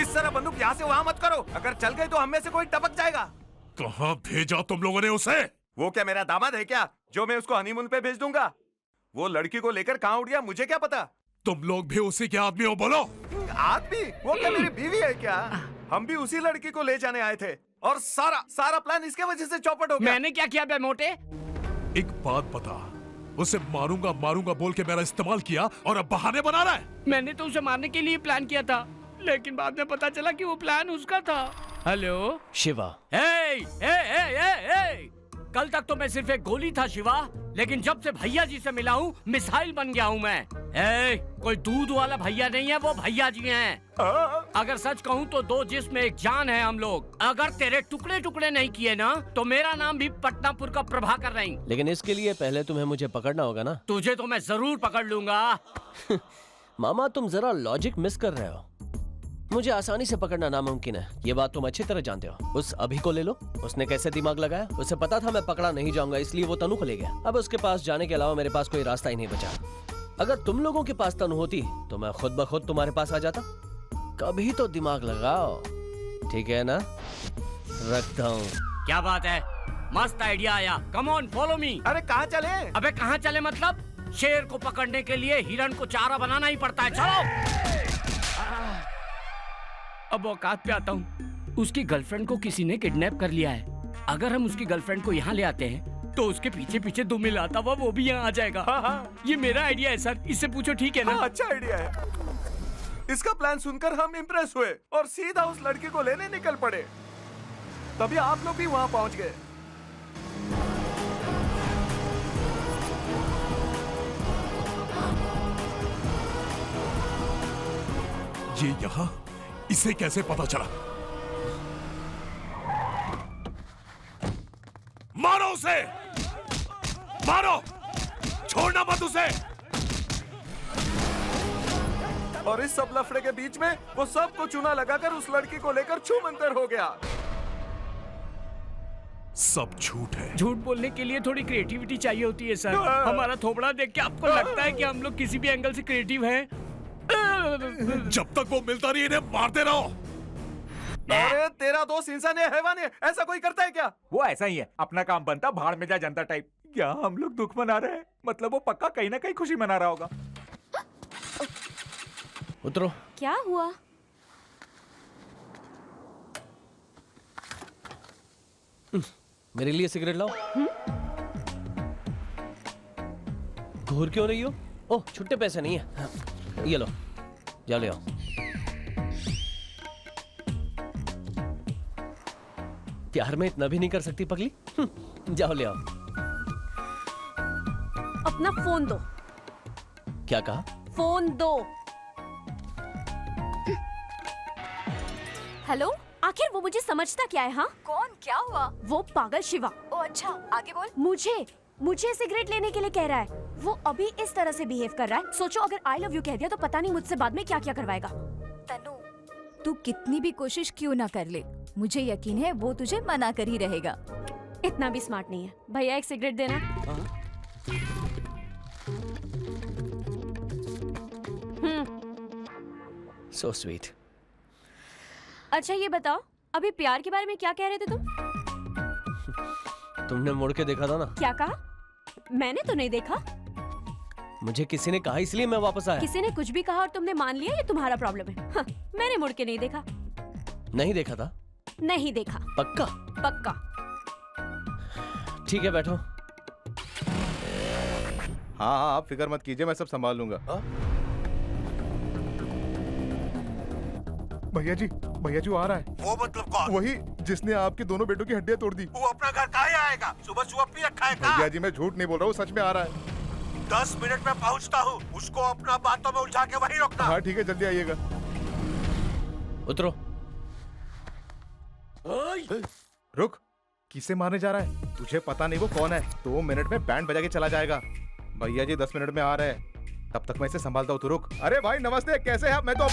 इस तरह बंदूक यहाँ से वहाँ मत करो, अगर चल गई तो हम में से कोई टपक जाएगा। कहाँ भेजा तुम लोगों ने उसे? वो क्या मेरा दामाद है क्या जो मैं उसको हनीमून पे भेज दूंगा? वो लड़की को लेकर कहाँ उड़ गया मुझे क्या पता। तुम लोग भी उसी के आदमी हो? बोलो। आदमी? वो क्या मेरी बीवी है क्या? हम भी उसी लड़की को ले जाने आए थे और सारा प्लान इसके वजह से चौपट हो गया। मैंने क्या किया बे मोटे? एक बात बता, उसे मारूंगा मारूंगा बोल के मेरा इस्तेमाल किया और अब बहाने बना रहा है। मैंने तो उसे मारने के लिए प्लान किया था, लेकिन बाद में पता चला कि वो प्लान उसका था। हेलो शिवा। कल तक तो मैं सिर्फ एक गोली था शिवा, लेकिन जब से भैया जी से मिला हूँ मिसाइल बन गया हूँ मैं। कोई दूध वाला भैया नहीं है, वो भैया जी हैं। अगर सच कहूँ तो दो जिस्म एक जान है हम लोग। अगर तेरे टुकड़े टुकड़े नहीं किए ना तो मेरा नाम भी पटनापुर का प्रभाकर नहीं। लेकिन इसके लिए पहले तुम्हें मुझे पकड़ना होगा ना। तुझे तो मैं जरूर पकड़ लूंगा। मामा तुम जरा लॉजिक मिस कर रहे हो। मुझे आसानी से पकड़ना नामुमकिन है, ये बात तुम अच्छी तरह जानते हो। उस अभी को ले लो, उसने कैसे दिमाग लगाया। उसे पता था मैं पकड़ा नहीं जाऊंगा, इसलिए वो तनु को ले गया। अब उसके पास जाने के अलावा मेरे पास कोई रास्ता ही नहीं बचा। अगर तुम लोगों के पास तनु होती तो मैं खुद ब खुद तुम्हारे पास आ जाता। कभी तो दिमाग लगाओ, ठीक है ना? रखता हूँ। क्या बात है, मस्त आइडिया आया। Come on follow me. अरे कहाँ चले? अबे कहाँ चले मतलब? शेर को पकड़ने के लिए हिरण को चारा बनाना ही पड़ता है। चलो। अब औकात पे आता हूँ। उसकी गर्लफ्रेंड को किसी ने किडनैप कर लिया है। अगर हम उसकी गर्लफ्रेंड को यहाँ ले आते हैं तो उसके पीछे पीछे दुमिल आता हुआ वो भी यहाँ आ जाएगा। हाँ। ये मेरा आइडिया है सर, इससे पूछो ठीक है ना? हाँ, अच्छा आइडिया है। इसका प्लान सुनकर हम इम्प्रेस हुए और सीधा उस लड़की को लेने निकल पड़े। तभी आप लोग भी वहाँ पहुँच गए। ये यहाँ इसे कैसे पता चला? मारो उसे, मारो, छोड़ना मत उसे। और इस सब लफड़े के बीच में वो सबको चूना लगाकर उस लड़की को लेकर छूमंतर हो गया। सब झूठ है। झूठ बोलने के लिए थोड़ी क्रिएटिविटी चाहिए होती है सर। हमारा थोबड़ा देख के आपको लगता है कि हम लोग किसी भी एंगल से क्रिएटिव हैं? जब तक वो मिलता नहीं इन्हें मारते रहो। अरे तेरा दोस्त इंसान है, हैवान है, ऐसा कोई करता है क्या? वो ऐसा ही है, अपना काम बनता भाड़ में जा जनता टाइप। क्या हम लोग दुख मना रहे हैं? मतलब वो पक्का कहीं ना कहीं खुशी मना रहा होगा। उतरो। क्या हुआ? मेरे लिए सिगरेट लाओ। घूर क्यों रही हो? ओह छुट्टे पैसे नहीं है, ये लो, जाओ ले आओ। प्यार में इतना भी नहीं कर सकती पगली? जाओ ले आओ। अपना फोन दो। क्या कहा? फोन दो। हेलो, आखिर वो मुझे समझता क्या है? हाँ, कौन? क्या हुआ? वो पागल शिवा। ओ अच्छा, आगे बोल। मुझे सिगरेट लेने के लिए कह रहा है। वो अभी इस तरह से बिहेव कर रहा है। सोचो अगर आई लव यू कह दिया तो पता नहीं मुझसे बाद में क्या क्या करवाएगा। तनु, तू कितनी भी कोशिश क्यों ना कर ले, मुझे यकीन है वो तुझे मना कर ही रहेगा। इतना भी स्मार्ट नहीं है। भैया एक सिगरेट देना। So sweet. अच्छा ये बताओ, अभी प्यार के बारे में क्या कह रहे थे तुम? तुमने मुड़ के देखा था ना? क्या कहा? मैंने तो नहीं देखा। मुझे किसी ने कहा इसलिए मैं वापस आया। किसी ने कुछ भी कहा और तुमने मान लिया, ये तुम्हारा प्रॉब्लम है। हाँ, मैंने मुड़ के नहीं देखा। नहीं देखा था? नहीं देखा। पक्का? पक्का। ठीक है बैठो। हाँ आप फिक्र मत कीजिए, मैं सब संभाल लूंगा। भैया जी वो आ रहा है। वो मतलब कौन? वही जिसने आपके दोनों बेटों की हड्डियां तोड़ दी। वो अपना घर काहे आएगा? सुबह सुबह पी रखा है का? भैया जी मैं झूठ नहीं बोल रहा हूँ, सच में आ रहा है। 10 मिनट में पहुंचता हूँ, उसको अपना बातों में उलझा के वहीं रोकना। हाँ ठीक है, जल्दी आइएगा। उतरो। रुक, किसे मारने जा रहा है? तुझे पता नहीं वो कौन है? 2 मिनट में बैंड बजा के चला जाएगा। भैया जी 10 मिनट में आ रहे हैं, तब तक मैं इसे संभालता हूँ। तू रुक। अरे भाई नमस्ते, कैसे हैं? मैं तो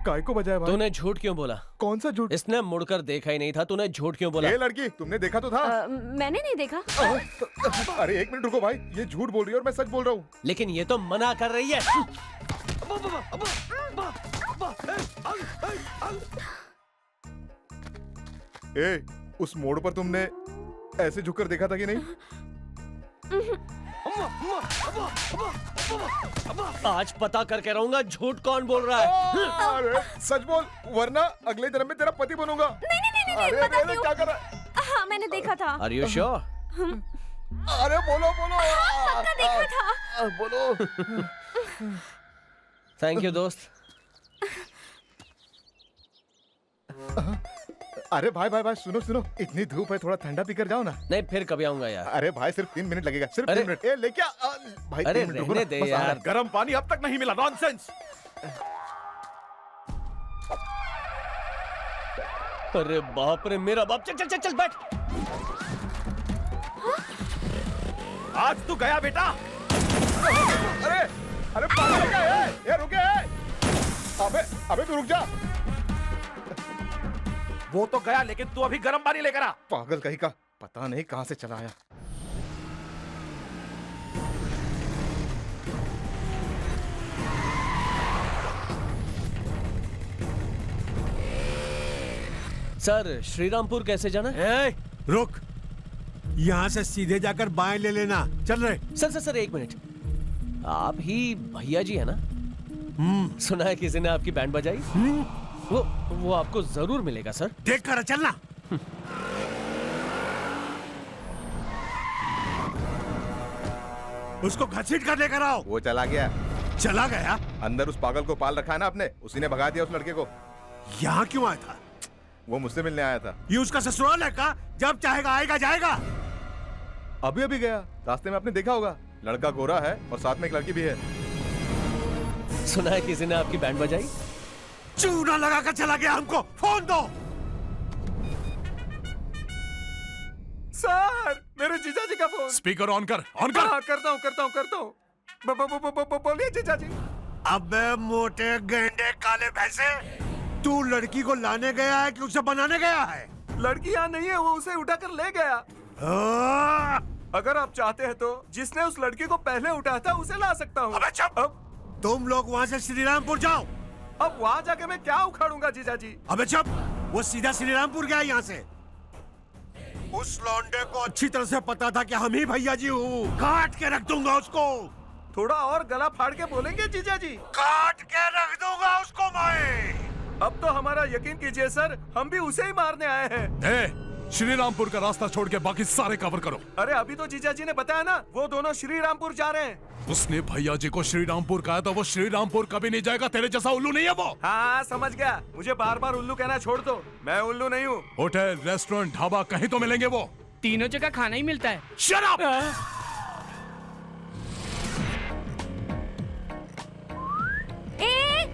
काय को बजाया भाई? तूने झूठ क्यों बोला? कौन सा झूठ? इसने मुड़कर देखा ही नहीं था, तूने झूठ क्यों बोला? ये लड़की तुमने देखा तो था। मैंने नहीं देखा। अरे 1 मिनट रुको भाई, ये झूठ बोल रही है और मैं सच बोल रहा हूँ। लेकिन ये तो मना कर रही है। ए, उस मोड़ पर तुमने ऐसे झुककर देखा था कि नहीं? आज पता करके रहूंगा झूठ कौन बोल रहा है। अरे सच बोल, वरना अगले जन्म में तेरा पति बनूंगा। नहीं, अरे बताती हूँ। क्या कर रहा है? हाँ, मैंने देखा था। Are you sure? अरे बोलो बोलो। पक्का देखा था। बोलो। थैंक यू दोस्त। अरे भाई भाई भाई, सुनो सुनो, इतनी धूप है, थोड़ा ठंडा पीकर जाओ ना। नहीं, फिर कभी आऊंगा यार। अरे भाई सिर्फ 3 मिनट लगेगा, सिर्फ अरे- 3 मिनट। ए लेके आ, भाई अरे 3 मिनट रुको रहने ना, दे बस आ रहा यार। है। गर्म पानी अब तक नहीं मिला, नॉनसेंस। अरे बाप रे, मेरा बाप। चल चल चल चल बैठ। आज तू गया बेटा। अरे अरे पागल हो गया? ये रुके। अबे तू रुक जा। वो तो गया, लेकिन तू अभी गर्म पानी लेकर आ। पागल कहीं का, पता नहीं कहां से चला आया। सर, श्रीरामपुर कैसे जाना है? रुक, यहाँ से सीधे जाकर बाएं ले लेना। चल रहे। सर एक मिनट। आप ही भैया जी है ना? सुना है किसी ने आपकी बैंड बजाई। वो आपको जरूर मिलेगा सर। देख कर चलना। उसको घसीट कर लेकर आओ। वो चला गया। चला गया? अंदर उस पागल को पाल रखा है ना आपने, उसी ने भगा दिया उस लड़के को। यहाँ क्यों आया था? वो मुझसे मिलने आया था। ये उसका ससुराल है का? जब चाहेगा आएगा जाएगा। अभी अभी गया, रास्ते में आपने देखा होगा। लड़का गोरा है और साथ में एक लड़की भी है। सुना है किसी ने आपकी बैंड बजाई। चूना लगा कर चला गया। हमको फोन दो। सर, मेरे जीजा जी का फोन। स्पीकर ऑन कर, ऑन कर। हाँ, करता हूँ। बोलिए जीजा जी। अबे मोटे गेंडे काले भैंसे, तू लड़की को लाने गया है कि उसे बनाने गया है? लड़की यहाँ नहीं है, वो उसे उठाकर ले गया। आ! अगर आप चाहते हैं तो जिसने उस लड़की को पहले उठाया था उसे ला सकता हूँ। अबे चुप! अब तुम लोग वहाँ से श्रीरामपुर जाओ। वहाँ जाके मैं क्या उखाड़ूंगा जीजा जी? अबे चुप! वो सीधा श्रीरामपुर गया यहाँ से। उस लौंडे को अच्छी तरह से पता था कि हम ही भैया जी हूँ। काट के रख दूंगा उसको। थोड़ा और गला फाड़ के बोलेंगे जीजा जी? काट के रख दूंगा उसको मैं। अब तो हमारा यकीन कीजिए सर, हम भी उसे ही मारने आए हैं। श्रीरामपुर का रास्ता छोड़ के बाकी सारे कवर करो। अरे अभी तो जीजा जी ने बताया ना, वो दोनों श्रीरामपुर जा रहे हैं। उसने भैया जी को श्रीरामपुर कहा तो वो श्रीरामपुर कभी नहीं जाएगा। तेरे जैसा उल्लू नहीं है वो। हाँ, समझ गया। मुझे बार बार उल्लू कहना छोड़ दो, मैं उल्लू नहीं हूँ। होटल, रेस्टोरेंट, ढाबा कहीं तो मिलेंगे वो। तीनों जगह खाना ही मिलता है। Shut up!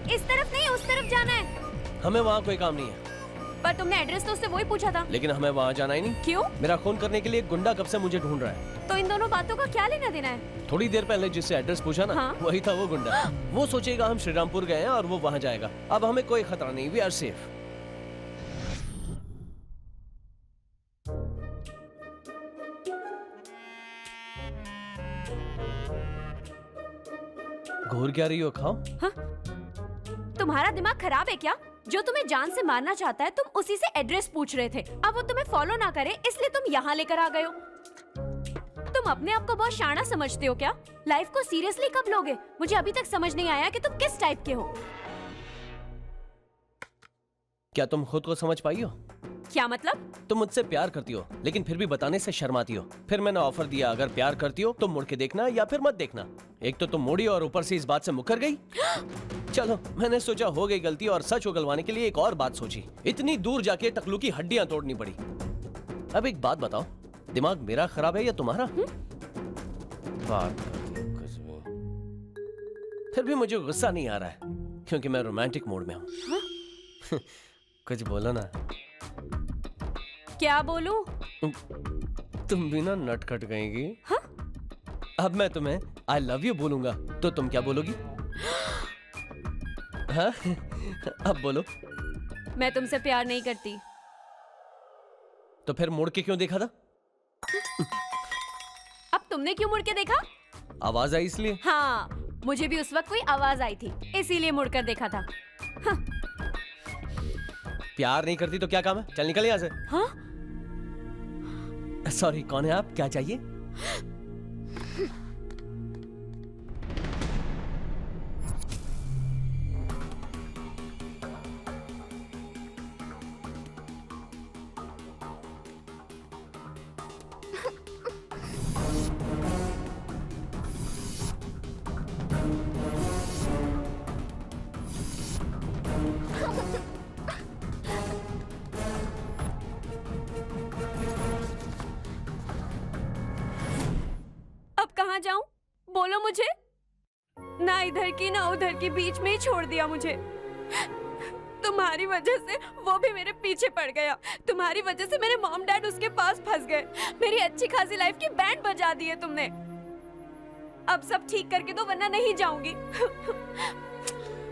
इस तरफ नहीं, उस तरफ जाना है। हमें वहाँ कोई काम नहीं है। पर तुमने एड्रेस तो उससे वही पूछा था। लेकिन हमें वहाँ जाना ही नहीं। क्यों? मेरा खून करने के लिए एक गुंडा कब से मुझे ढूंढ रहा है। तो इन दोनों बातों का क्या लेना देना है? थोड़ी देर पहले जिससे एड्रेस पूछा ना, हाँ? वही था वो गुंडा। वो सोचेगा हम श्रीरामपुर गए हैं और वो वहाँ जाएगा। अब हमें कोई खतरा नहीं, वी आर सेफ। घूर क्या रही हो? खाओ। तुम्हारा दिमाग खराब है क्या? जो तुम्हें जान से मारना चाहता है, तुम उसी से एड्रेस पूछ रहे थे। अब वो तुम्हें फॉलो ना करे, इसलिए तुम यहाँ लेकर आ गए हो। तुम अपने आप को बहुत शाना समझते हो क्या? लाइफ को सीरियसली कब लोगे? मुझे अभी तक समझ नहीं आया कि तुम किस टाइप के हो। क्या तुम खुद को समझ पाई हो? क्या मतलब? तुम मुझसे प्यार करती हो, लेकिन फिर भी बताने से शर्माती हो। फिर मैंने ऑफर दिया, अगर प्यार करती हो तो मुड़ के देखना या फिर मत देखना। एक तो तुम मुड़ी और ऊपर से इस बात से मुकर गई। चलो, मैंने सोचा हो गई गलती और सच उगलवाने के लिए एक और बात सोची। इतनी दूर जाके टकलू की हड्डियां तोड़नी पड़ी। अब एक बात बताओ, दिमाग मेरा खराब है या तुम्हारा? बात कुछ भी। फिर भी मुझे गुस्सा नहीं आ रहा है क्योंकि मैं रोमांटिक मूड में हूँ। कुछ बोलो ना। क्या बोलूं? तुम भी ना नटखट गएगी। अब मैं तुम्हें आई लव यू बोलूंगा तो तुम क्या बोलोगी? हाँ? अब बोलो। मैं तुमसे प्यार नहीं करती। तो फिर मुड़ के क्यों देखा था? अब तुमने क्यों मुड़ के देखा? आवाज आई इसलिए। हाँ, मुझे भी उस वक्त कोई आवाज आई थी, इसीलिए मुड़कर देखा था। प्यार नहीं करती तो क्या काम है? चल निकल यहाँ से। हाँ? सॉरी, कौन है आप? क्या चाहिए? अब कहाँ जाऊं? बोलो मुझे। ना इधर की ना उधर की, बीच में ही छोड़ दिया मुझे। तुम्हारी वजह से वो भी मेरे पीछे पड़ गया। तुम्हारी वजह से मेरे मॉम डैड उसके पास फंस गए। मेरी अच्छी खासी लाइफ की बैंड बजा दी है तुमने। अब सब ठीक करके दो, वरना नहीं जाऊंगी।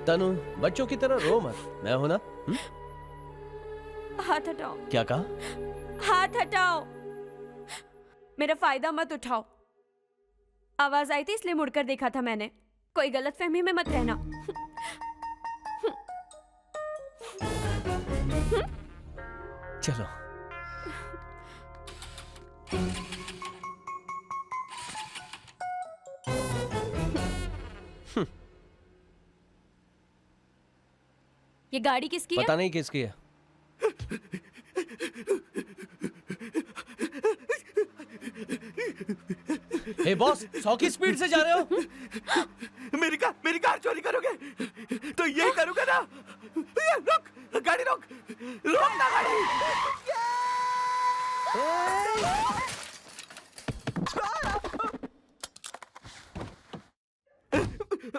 तनु, बच्चों की तरह रो मत, मैं हूं ना। हाथ हटाओ। क्या कहा? हाथ हटाओ। मेरा फायदा मत उठाओ। आवाज आई थी इसलिए मुड़कर देखा था मैंने। कोई गलतफहमी में मत रहना। चलो। ये गाड़ी किसकी है? पता नहीं किसकी है। हे बॉस, 100 की स्पीड से जा रहे हो? मेरी कार चोरी करोगे? तो ये करूंगा ना। रुक, गाड़ी रोक, रोक ना गाड़ी।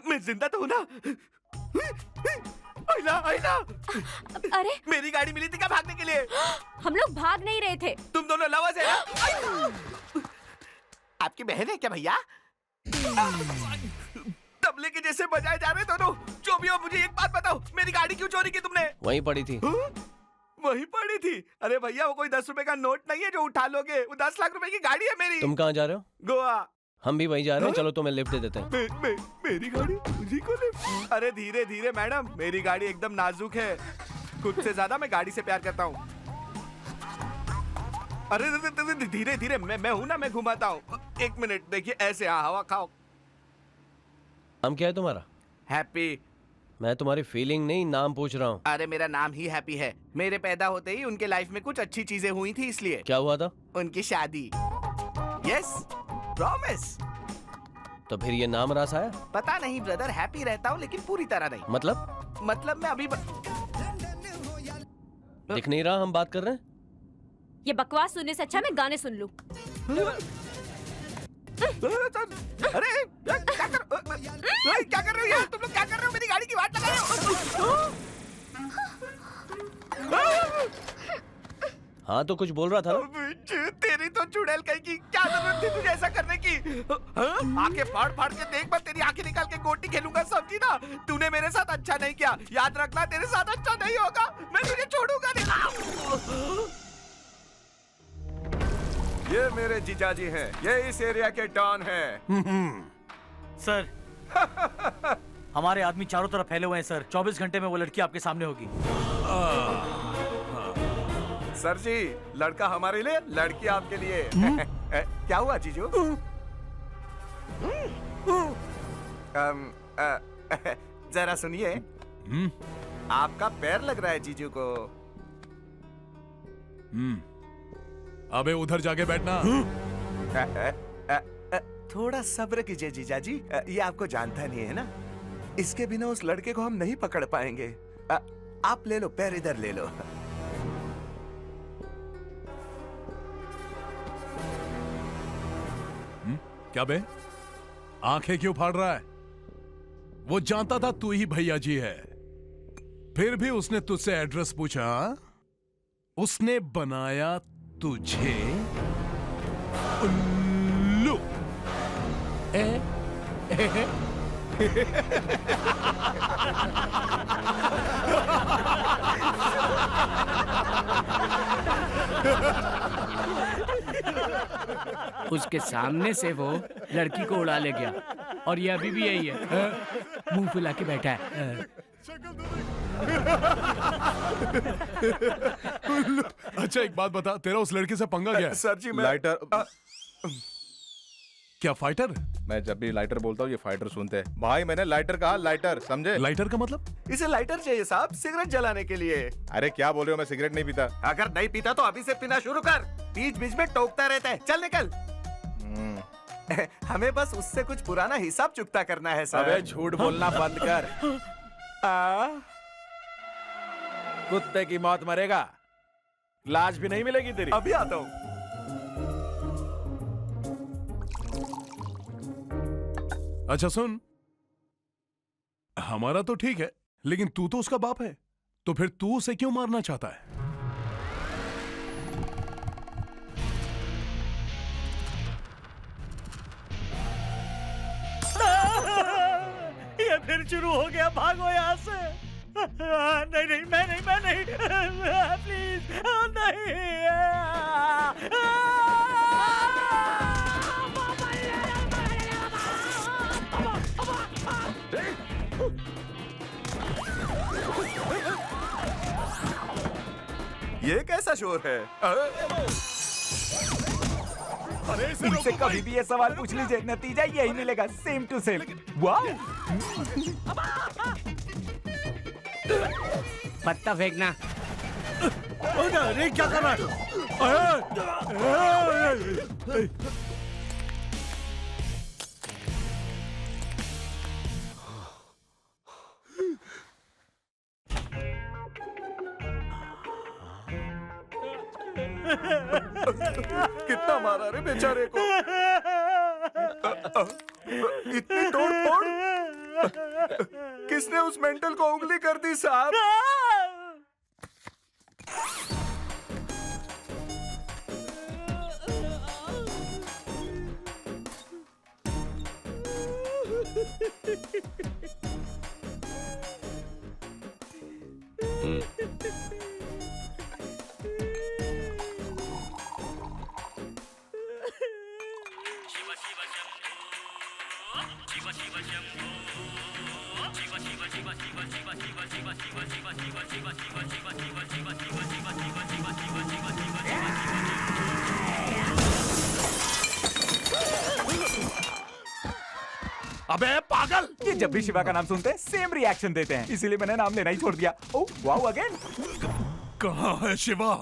मैं जिंदा तो हूं ना? आइला, आइला। अरे मेरी गाड़ी मिली थी क्या भागने के लिए? हम लोग भाग नहीं रहे थे। तुम दोनों लवर्स है ना? आपकी बहन है क्या भैया? तबले के जैसे बजाए जा रहे दोनों। जो भी हो, मुझे एक बात बताओ, मेरी गाड़ी क्यों चोरी की तुमने? वहीं पड़ी थी। वहीं पड़ी थी? अरे भैया, वो कोई 10 रुपए का नोट नहीं है जो उठा लोगे। वो 10 लाख रुपए की गाड़ी है मेरी। तुम कहाँ जा रहे हो? गोवा। हम भी वहीं जा रहे हैं। चलो तुम्हें लिफ्ट दे देते हैं। मेरी गाड़ी मुझे को लिफ्ट? अरे धीरे धीरे मैडम, मेरी गाड़ी एकदम नाजुक है। खुद से ज्यादा मैं गाड़ी से प्यार करता हूँ। अरे धीरे धीरे, मैं हूं ना, मैं घुमाता हूँ। 1 मिनट देखिए, ऐसे। हाँ, हवा खाओ। नाम क्या है तुम्हारा? हैप्पी। मैं तुम्हारी फीलिंग नहीं, नाम पूछ रहा हूँ। अरे मेरा नाम ही हैप्पी है। मेरे पैदा होते ही उनके लाइफ में कुछ अच्छी चीजें हुई थी, इसलिए। क्या हुआ था? उनकी शादी। Yes, promise. तो फिर ये नाम रास आया? पता नहीं ब्रदर, हैप्पी रहता हूँ लेकिन पूरी तरह नहीं। मतलब मैं अभी दिख नहीं रहा हम बात कर रहे हैं? ये बकवास सुनने से अच्छा मैं गाने सुन लूं। अरे क्या कर रहे हो यार? तुम लोग क्या कर रहे हो? मेरी गाड़ी की वाट लगा रहे हो। हाँ, तो कुछ बोल रहा था ना? तेरी तो चुड़ैल कहीं की, क्या जरूरत थी तुझे ऐसा करने की? आंखें फाड़ फाड़ के देख, मैं तेरी आंखें निकाल के गोटी खेलूंगा, समझी ना? तूने मेरे साथ अच्छा नहीं किया, याद रखना, तेरे साथ अच्छा नहीं होगा। मैं तुझे छोड़ूंगा नहीं। ये मेरे जीजाजी हैं, ये इस एरिया के डॉन हैं। सर, हमारे आदमी चारों तरफ फैले हुए हैं सर। 24 घंटे में वो लड़की आपके सामने होगी। सर जी, लड़का हमारे लिए, लड़की आपके लिए। क्या हुआ जीजू? जरा सुनिए। आपका पैर लग रहा है जीजू को। अबे उधर जाके बैठना। थोड़ा सब्र कीजिए जीजाजी, ये आपको जानता नहीं है ना, इसके बिना उस लड़के को हम नहीं पकड़ पाएंगे। आप ले लो, पैर इधर ले लो। क्या बे, आंखें क्यों फाड़ रहा है? वो जानता था तू ही भैया जी है, फिर भी उसने तुझसे एड्रेस पूछा। उसने बनाया तुझे उल्लू। उसके सामने से वो लड़की को उड़ा ले गया। और ये अभी भी यही है, मुंह फुला के बैठा है। अच्छा एक बात बता, तेरा उस लड़के से पंगा क्या है? सर जी मैं लाइटर क्या फाइटर? मैं जब भी लाइटर बोलता हूँ ये फाइटर सुनते हैं। भाई मैंने लाइटर कहा, लाइटर समझे? लाइटर का मतलब? इसे लाइटर चाहिए साहब, सिगरेट जलाने के लिए। अरे क्या बोल रहे हो, मैं सिगरेट नहीं पीता। अगर नहीं पीता तो अभी से पीना शुरू कर, बीच बीच में टोकता रहता है। चल निकल। हमें बस उससे कुछ पुराना हिसाब चुकता करना है सर। अबे झूठ बोलना बंद कर। कुत्ते की मौत मरेगा, लाज भी नहीं मिलेगी तेरी। अभी आता हूँ। अच्छा सुन, हमारा तो ठीक है, लेकिन तू तो उसका बाप है, तो फिर तू उसे क्यों मारना चाहता है? ये फिर शुरू हो गया, भागो यहाँ से। नहीं नहीं, मैं नहीं प्लीज ये कैसा शोर है? इनसे कभी भी ये सवाल पूछ लीजिए, नतीजा यही मिलेगा, सेम टू सेम। वाह, पत्ता फेंकना। अरे क्या कर रहा है? कितना मारा रे बेचारे को। इतनी तोड़ फोड़। किसने उस मेंटल को उंगली कर दी साहब? अबे पागल! ये जब भी शिवा का नाम सुनते हैं सेम रिएक्शन देते हैं, इसीलिए मैंने नाम लेना ही छोड़ दिया। Oh wow, again. कहाँ है शिवा?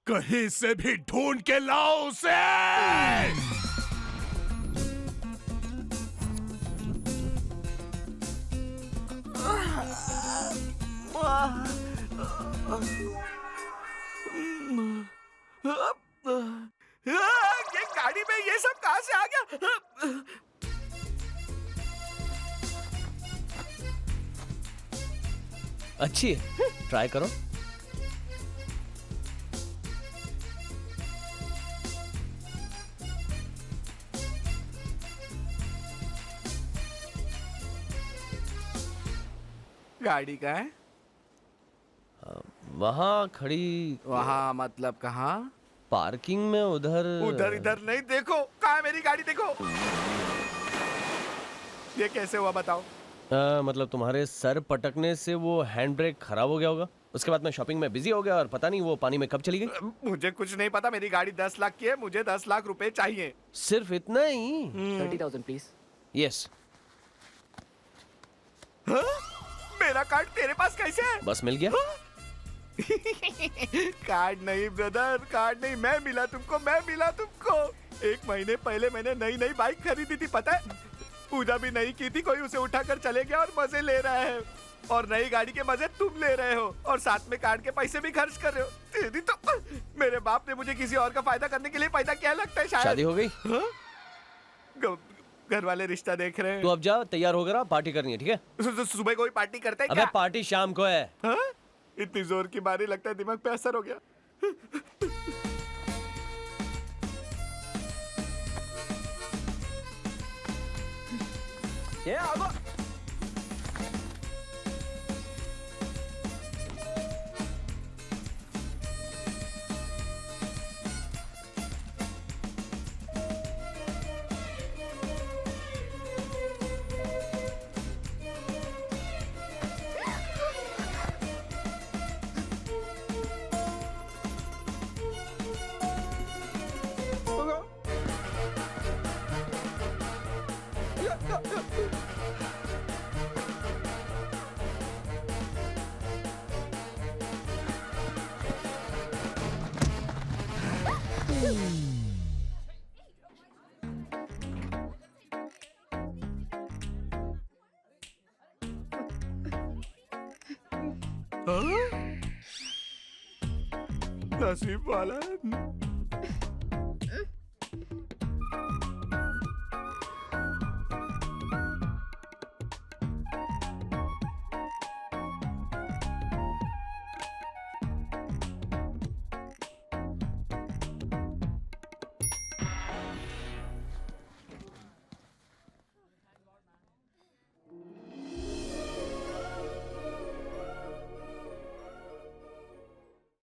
कहीं से भी ढूंढ के लाओ उसे! ये गाड़ी में ये सब कहां से आ गया? अच्छी है, ट्राई करो। गाड़ी का है? वहाँ खड़ी, वहाँ मतलब कहाँ? पार्किंग में उधर। उधर इधर नहीं, देखो कहाँ है मेरी गाड़ी, देखो। ये कैसे हुआ बताओ? मतलब तुम्हारे सर पटकने से वो हैंड ब्रेक खराब हो गया होगा। उसके बाद मैं शॉपिंग में बिजी हो गया और पता नहीं वो पानी में कब चली गई। मुझे कुछ नहीं पता, मेरी गाड़ी 10 लाख की है, मुझे 10 लाख रुपए चाहिए। सिर्फ इतना ही? 30,000 प्लीज। यस। मेरा कार्ड तेरे पास कैसे है? बस मिल गया। कार्ड नहीं ब्रदर, कार्ड नहीं, मैं मिला तुमको। 1 महीने पहले मैंने नई बाइक खरीदी थी, पता है? पूजा भी नहीं की थी, कोई उसे उठाकर चले गया और मजे ले रहा है। और नई गाड़ी के मजे तुम ले रहे हो और साथ में कार्ड के पैसे भी खर्च कर रहे हो। तेरी तो, मेरे बाप ने मुझे किसी और का फायदा करने के लिए पैदा किया लगता है शायद। शादी हो गई? घर वाले रिश्ता देख रहे हैं। तो अब जा, तैयार हो गया, पार्टी करनी है, ठीक है? सुबह कोई पार्टी करते है अबे क्या? पार्टी शाम को है। हाँ? इतनी जोर की बारी, लगता है दिमाग पे असर हो गया। ये आगो। नसीब वाला